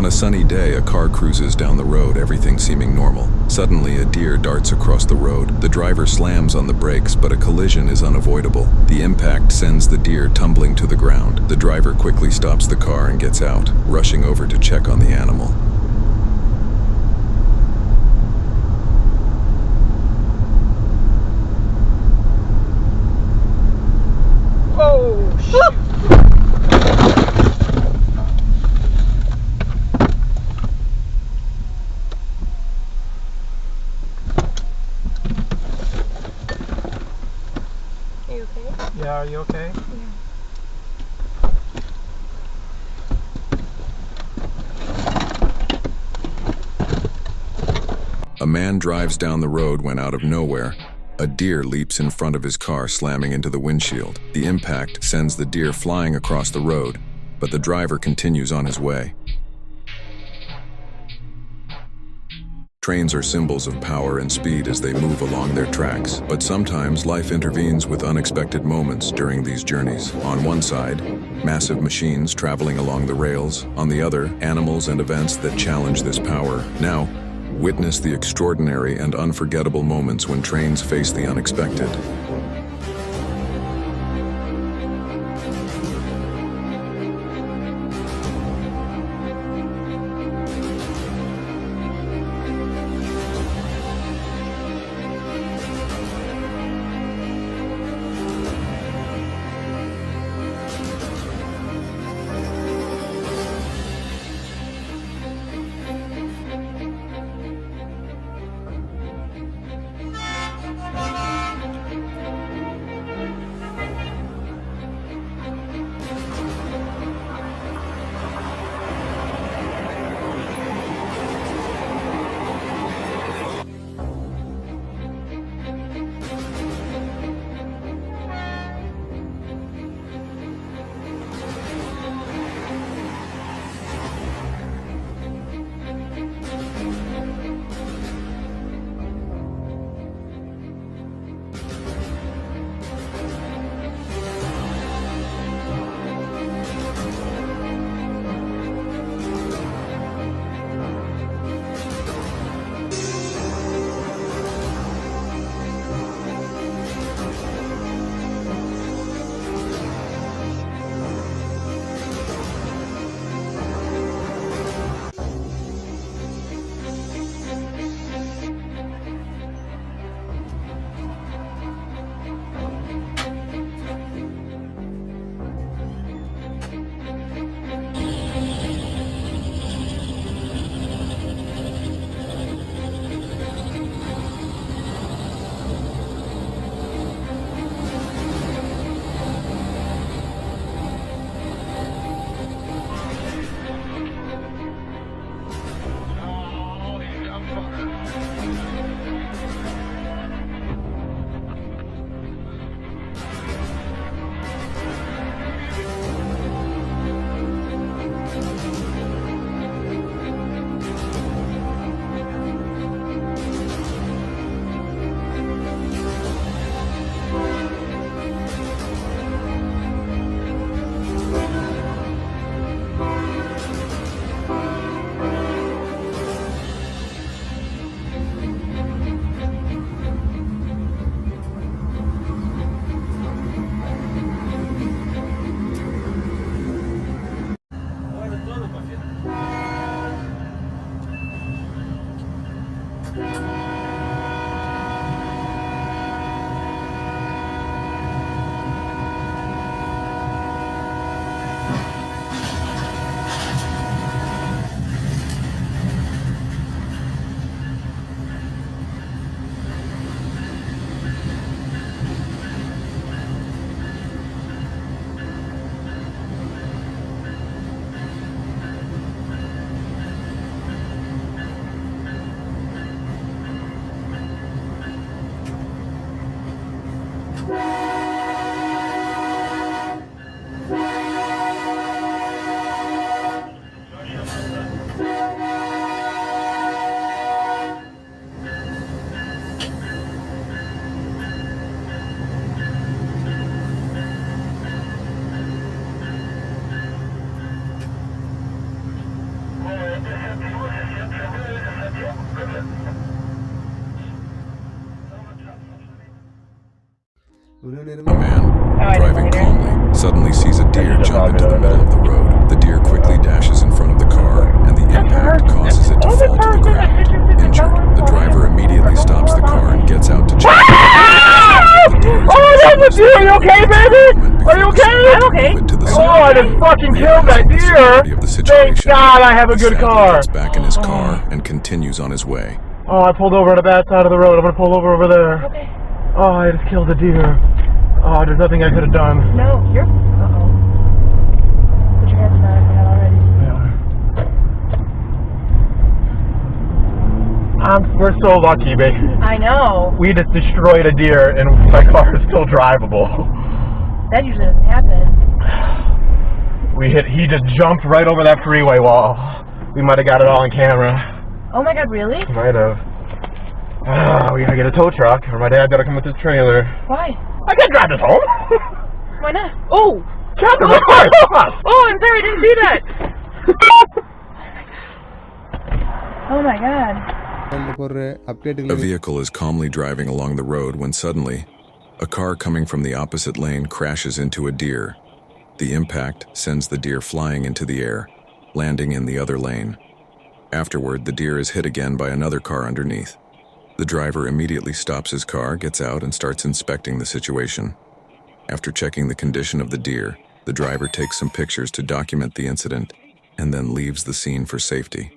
a sunny day, a car cruises down the road, everything seeming normal. Suddenly, a deer darts across the road. The driver slams on the brakes, but a collision is unavoidable. The impact sends the deer tumbling to the ground. The driver quickly stops the car and gets out, rushing over to check on the animal. Oh, shit. Are you okay? Yeah, are you okay? Yeah. A man drives down the road when out of nowhere, a deer leaps in front of his car, slamming into the windshield. The impact sends the deer flying across the road, but the driver continues on his way. Trains are symbols of power and speed as they move along their tracks, but sometimes life intervenes with unexpected moments during these journeys. On one side, massive machines traveling along the rails. On the other, animals and events that challenge this power. Now, witness the extraordinary and unforgettable moments when trains face the unexpected. A man, driving calmly, suddenly sees a deer jump into the middle of the road. The deer quickly dashes in front of the car, and the impact causes it to fall to the ground. Injured, the driver immediately stops the car and gets out to check. Oh, that's a deer! Are you okay, baby? Are you okay? I'm okay. Oh, I just fucking killed that deer! Thank God I have a good car! Gets back in his car and continues on his way. Oh, I pulled over on the bad side of the road. I'm gonna pull over there. Okay. Oh, I just killed a deer. Oh, there's nothing I could have done. No, you're... Uh-oh. Put your hands in that already. We're so lucky, baby. I know. We just destroyed a deer and my car is still drivable. That usually doesn't happen. He just jumped right over that freeway wall. We might have got it all on camera. Oh my God, really? Might have. We gotta get a tow truck, or my dad gotta come with his trailer. Why? I can't drive this home! Why not? Oh! Captain, of course! Oh, I'm sorry, I didn't see that! Oh my God. A vehicle is calmly driving along the road when suddenly, a car coming from the opposite lane crashes into a deer. The impact sends the deer flying into the air, landing in the other lane. Afterward, the deer is hit again by another car underneath. The driver immediately stops his car, gets out, and starts inspecting the situation. After checking the condition of the deer, the driver takes some pictures to document the incident and then leaves the scene for safety.